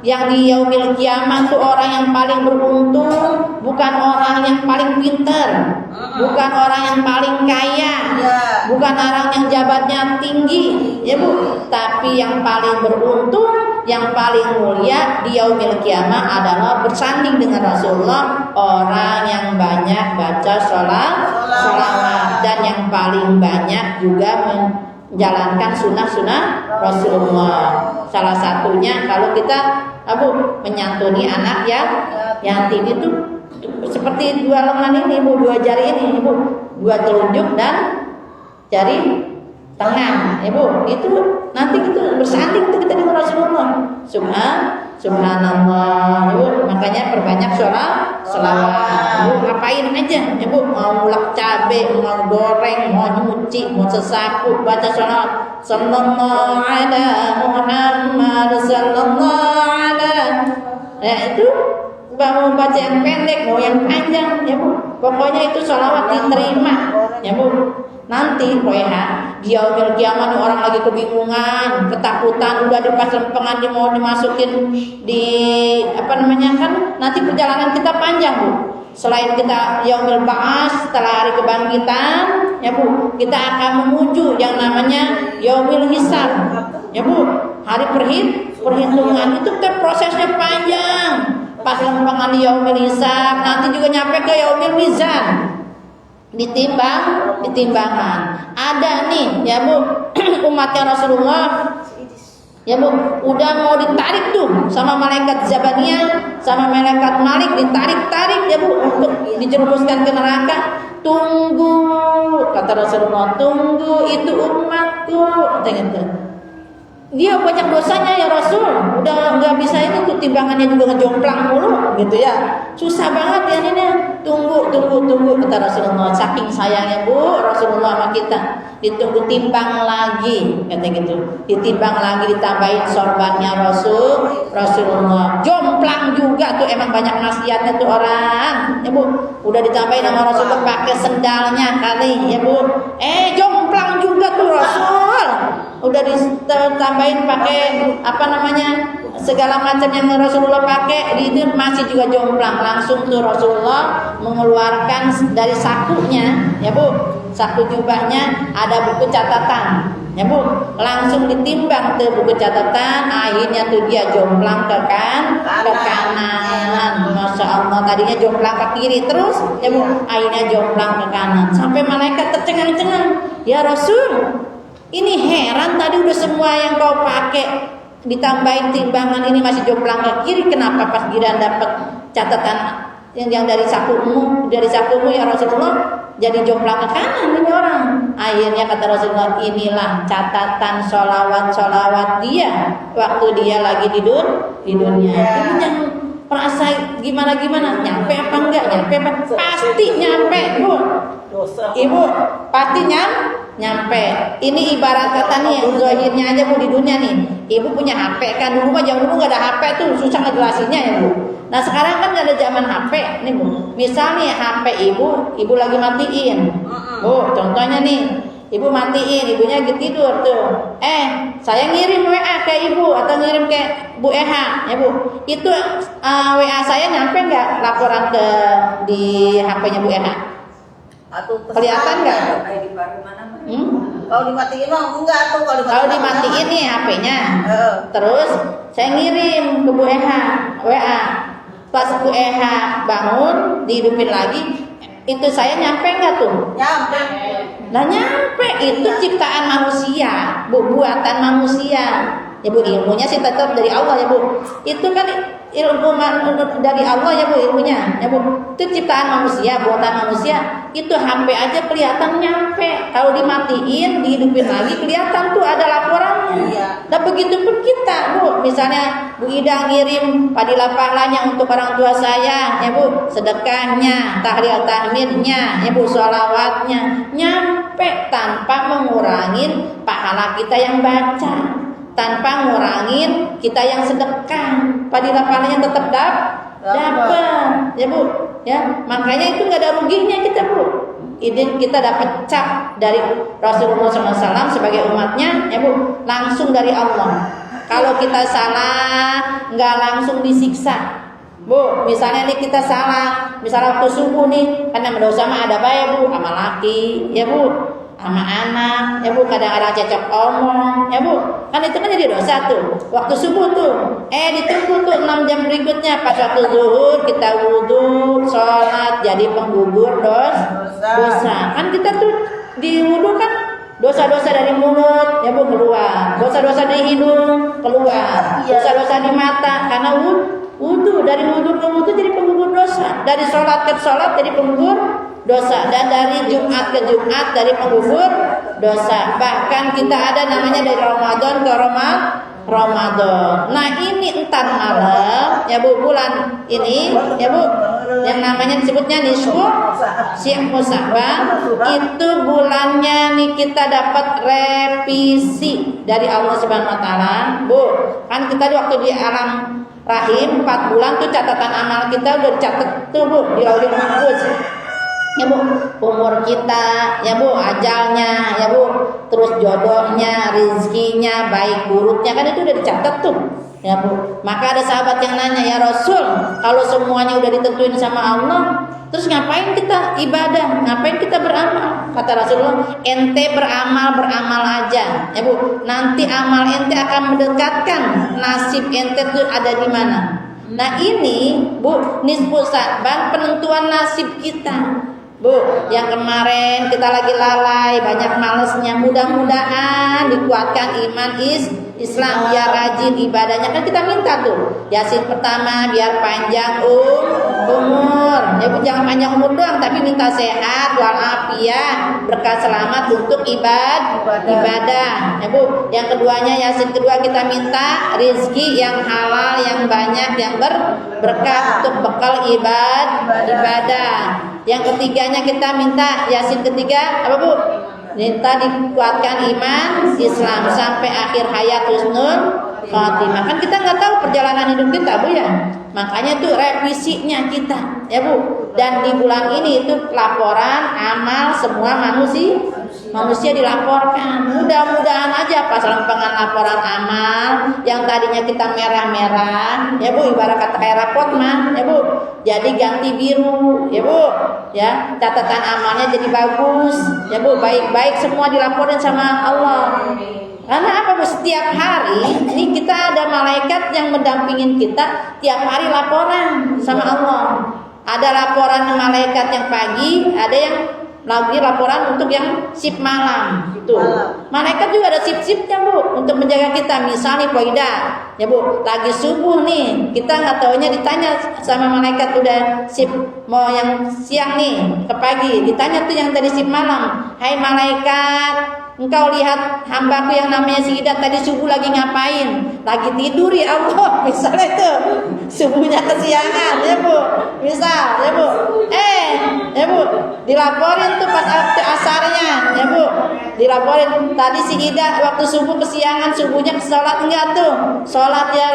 yang di yaumil kiamat tuh orang yang paling beruntung bukan orang yang paling pinter, bukan orang yang paling kaya, bukan orang yang jabatnya tinggi, ya Bu, tapi yang paling beruntung, yang paling mulia di yaumil kiamat adalah bersanding dengan Rasulullah, orang yang banyak baca sholawat dan yang paling banyak juga menjalankan sunnah-sunnah Rasulullah. Salah satunya kalau kita menyantuni anak yatim itu seperti dua lengan ini Bu, dua jari ini Bu, dua telunjuk dan jari tengah, ya Bu, itu nanti kita bersanding itu kita dengan Rasulullah. Subhanallah, ya Bu. Makanya perbanyak sholawat. Bu, ngapain aja, ya Bu, mau ulek cabe, mau goreng, mau nyuci, mau sesapu, baca sholawat. Sallallahu ala Muhammad, sallallahu ala. Ya itu mau baca yang pendek, mau yang panjang, ya Bu. Pokoknya itu sholawat diterima, ya Bu. Nanti di yaumil kiamat orang lagi kebingungan, ketakutan, udah dipasang pengantin mau dimasukin di kan nanti perjalanan kita panjang Bu. Selain kita yaumil ba'ats, setelah hari kebangkitan, ya Bu, kita akan menuju yang namanya yaumil hisab, ya Bu. Hari perhitungan itu kan prosesnya panjang. Pas lempengan di yaumil hisab, nanti juga nyampe ke yaumil mizan. Ditimbangan. Ada nih, ya Bu, umatnya Rasulullah, ya Bu, udah mau ditarik tuh sama malaikat Zabaniyah, sama malaikat Malik, ditarik ya Bu untuk dijerumuskan ke neraka. Tunggu, kata Rasulullah, tunggu, itu umatku, gitu. Dia banyak dosanya ya Rasul, udah nggak bisa itu tuh, timbangannya juga ngejomplang mulu gitu ya, susah banget ya ini. Tunggu kata Rasulullah, saking sayangnya Bu Rasulullah sama kita, ditunggu timbang lagi kata gitu, ditimbang lagi, ditambahin sorbannya Rasulullah, jomplang juga tuh, emang banyak maksiatnya tuh orang, ya Bu, udah ditambahin sama Rasulullah pakai sendalnya kali, ya Bu, jomplang juga tuh Rasul, udah ditambahin pakai segala macam yang Rasulullah pakai, itu masih juga jomplang. Langsung tuh Rasulullah mengeluarkan dari sakunya, ya Bu, saku jubahnya ada buku catatan, ya Bu, langsung ditimbang tuh buku catatan, akhirnya tuh dia jomplang ke kanan. Masya Allah, tadinya jomplang ke kiri terus, ya Bu, akhirnya jomplang ke kanan, sampai malaikat tercengang-cengang, ya Rasul, ini heran, tadi udah semua yang kau pakai ditambahin timbangan ini masih jomplang ke kiri, kenapa pas giliran dapat catatan yang dari sakumu ya Rasulullah jadi jomplang ke kanan ini orang. Akhirnya kata Rasulullah, inilah catatan sholawat dia waktu dia lagi tidur di dunia. Jadi jangan merasa gimana, nyampe apa enggak, pasti nyampe Bu. Ibu pasti nyampe. Ini ibarat kata nih, yang zahirnya aja Bu, di dunia nih, ibu punya HP kan, dulu nggak ada HP tuh, susah ngejelasinnya ya Bu. Nah sekarang kan nggak ada zaman HP nih Bu. Misalnya HP ibu lagi matiin, Bu, contohnya nih, ibu matiin, ibunya lagi tidur tuh, saya ngirim WA ke ibu atau ngirim ke Bu Eha, ya Bu, itu WA saya nyampe nggak laporan ke di HP-nya Bu Eha? Kelihatan nggak? Kalau dimatiin mah enggak tuh, kalau dimatiin nih HP-nya. Terus saya ngirim ke Bu Eha WA. Pas Bu Eha bangun, dihidupin lagi, itu saya nyampe nggak tuh? Nyampe. Nah nyampe, itu ciptaan manusia, Bu, buatan manusia. Ya Bu, ilmunya sih tetap dari Allah ya Bu. Itu kan ilmu dari Allah ya Bu, ilmunya ya Bu. Itu ciptaan manusia, buatan manusia. Itu HP aja kelihatan nyampe. Kalau dimatiin, dihidupin lagi, kelihatan tuh ada laporannya. Iya. Dan begitu pun kita Bu, misalnya Bu Ida ngirim padilah pahalanya untuk orang tua saya, ya Bu, sedekahnya, tahlil tahmidnya, ya Bu, sholawatnya, nyampe tanpa mengurangin pahala kita yang baca, tanpa ngurangin kita yang sedekah, padilah pahalanya tetap dapat, ya Bu, ya. Makanya itu nggak ada ruginya kita Bu. Ini kita dapat cap dari Rasulullah SAW sebagai umatnya, ya Bu, langsung dari Allah. kalau kita salah nggak langsung disiksa. Bu, misalnya nih kita salah, misalnya waktu subuh nih, kan yang berdosa mah ada apa ya Bu? Sama laki, ya Bu, sama anak, ya Bu, kadang-kadang cecok omong, ya Bu, kan itu kan jadi dosa tuh. Waktu subuh tuh, ditunggu tuh 6 jam berikutnya, pas waktu zuhur kita wudhu, sholat, jadi penggugur dosa. Kan kita tuh di wudhu kan dosa-dosa dari mulut, ya Bu, keluar, dosa-dosa di hidung keluar, dosa-dosa di mata karena wudhu, dari wudhu ke wudhu jadi penggugur dosa, dari sholat ke sholat jadi penggugur dosa, dan dari Jumat ke Jumat dari penggugur dosa. Bahkan kita ada namanya dari Ramadan ke Ramadan. Nah ini entar malam, ya Bu, bulan ini, ya Bu, yang namanya disebutnya nisfu Sya'ban, itu bulannya nih kita dapat revisi dari Allah Subhanahu Wa Taala, Bu. Kan kita waktu di alam rahim 4 bulan tuh catatan amal kita udah dicatat tuh Bu di Lauhul Mahfuz. Ya Bu, umur kita, ya Bu, ajalnya, ya Bu, terus jodohnya, rezekinya, baik buruknya, kan itu udah dicatat tuh, ya Bu. Maka ada sahabat yang nanya, ya Rasul, kalau semuanya udah ditentuin sama Allah, terus ngapain kita ibadah, ngapain kita beramal? Kata Rasulullah, ente beramal aja, ya Bu. Nanti amal ente akan mendekatkan nasib ente tuh ada di mana. Nah ini Bu, nisfu Sya'ban penentuan nasib kita. Bu, yang kemarin kita lagi lalai, banyak malesnya, mudah-mudahan dikuatkan iman Islam, biar rajin ibadahnya. Kan kita minta tuh Yasin pertama biar panjang umur. Ya Bu, jangan panjang umur doang, tapi minta sehat walafiat, berkah selamat untuk ibadah. Ya Bu, yang keduanya Yasin kedua kita minta rezeki yang halal, yang banyak, yang berkah untuk bekal ibadah. Yang ketiganya kita minta Yasin ketiga apa Bu? Minta dikuatkan iman Islam sampai akhir hayat husnul khatimah. Kan kita nggak tahu perjalanan hidup kita Bu ya. Makanya tuh revisinya kita ya Bu. Dan di bulan ini itu laporan amal semua manusia dilaporkan. Mudah-mudahan aja pas lempengan laporan amal yang tadinya kita merah-merah ya Bu, ibarat kata kayak rapot mah ya Bu, jadi ganti biru ya Bu, ya catatan amalnya jadi bagus ya Bu, baik-baik semua dilaporin sama Allah. Karena apa Bu? Setiap hari ini kita ada malaikat yang mendampingin kita tiap hari laporan sama Allah. Ada laporan malaikat yang pagi, ada yang lagi laporan untuk yang shift malam. Tuh. Malaikat juga ada shift-shiftnya Bu untuk menjaga kita. Misalnya Poida, ya Bu, lagi subuh nih, kita nggak taunya ditanya sama malaikat udah shift mau yang siang nih ke pagi, ditanya tuh yang tadi shift malam, hai malaikat, engkau lihat hambaku yang namanya si Idat tadi subuh lagi ngapain? Lagi tidur ya Allah. Misalnya itu subuhnya kesiangan ya Bu, misal ya Bu, ya Bu, dilaporin tuh pas asarnya ya Bu, dilaporin tadi si Ida waktu subuh kesiangan, subuhnya sholat enggak tuh, sholat ya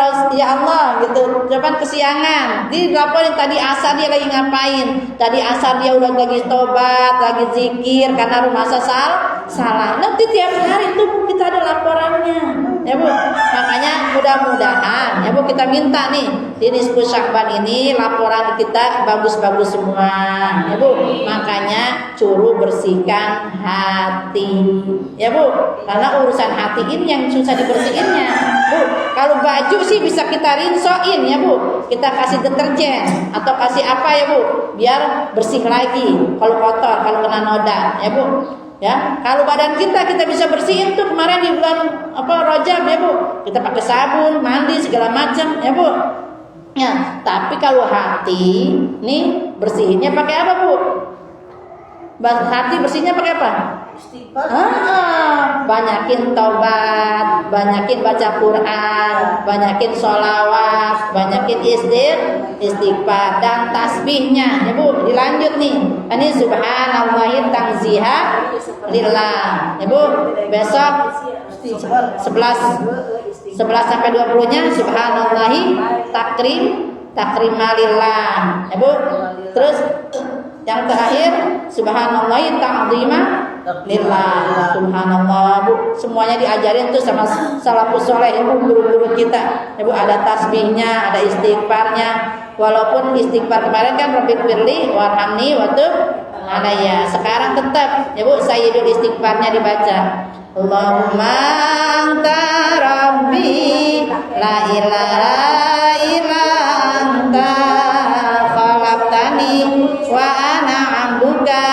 Allah gitu, cuman kesiangan, dilaporin tadi asar dia lagi ngapain, tadi asar dia udah lagi tobat, lagi zikir karena rumah salah. Nanti tiap hari tuh kita ada laporannya ya Bu. Makanya mudah-mudahan ya Bu, kita minta nih di nisfu Sya'ban ini laporan kita bagus-bagus semua ya Bu. Makanya suruh bersihkan hati ya Bu, karena urusan hati ini yang susah dibersihinnya Bu. Kalau baju sih bisa kita rinsoin ya Bu, kita kasih deterjen atau kasih apa ya Bu, biar bersih lagi kalau kotor, kalau kena noda ya Bu. Ya, kalau badan kita bisa bersihin tuh kemarin di bulan Rajab ya Bu. Kita pakai sabun, mandi segala macam ya Bu. Ya, tapi kalau hati nih bersihinnya pakai apa Bu? Hati bersihnya pakai apa? Istighfar. Banyakin taubat, banyakin baca Quran, banyakin sholawat, banyakin istighfar dan tasbihnya ya Bu. Dilanjut nih, ini subhanallahi tanziha lillah ya Bu. Besok 11 sampai 20-nya subhanallahi takrimalillah ya Bu. Terus yang terakhir subhanallahi ta'zima lillah. Subhanallah Bu, semuanya diajarin tuh sama salafus soleh ya Bu, guru-guru kita ya Bu. Ada tasbihnya, ada istighfarnya. Walaupun istighfar kemarin kan Rabbil firli warhamni wa tub alayya, sekarang tetap ya Bu sayyidul istighfarnya dibaca. Allahumma anta rabbi la ilaha illa anta khalaqtani wa ana 'abduka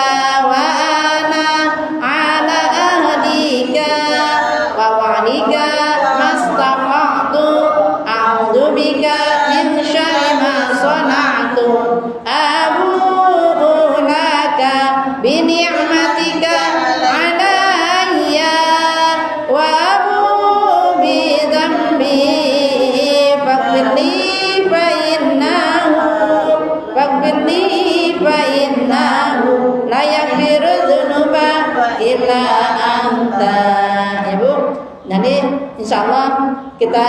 wa ana 'ala ahdika wa wa'dika mastata'tu a'udzu bika min syarri ma sana'tu abu'u laka bi ni'matika 'alayya wa abu'u bi dhanbi faghfirli fa innahu la yaghfiru dzunuba illa anta ya Bu. Jadi insyaallah kita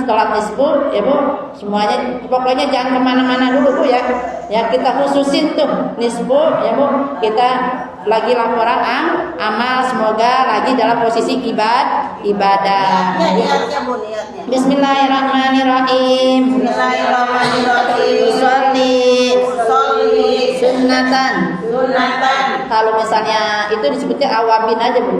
setelah nisfu ya Bu, semuanya pokoknya jangan kemana-mana dulu Bu ya. Ya kita khususin tuh nisfu ya Bu, kita lagi laporan amal, semoga lagi dalam posisi ibadah. Niatnya Bu, niatnya. Bismillahirrahmanirrahim. Usolli sunnatan. Sunatan. Kalau misalnya itu disebutnya awabin aja Bu.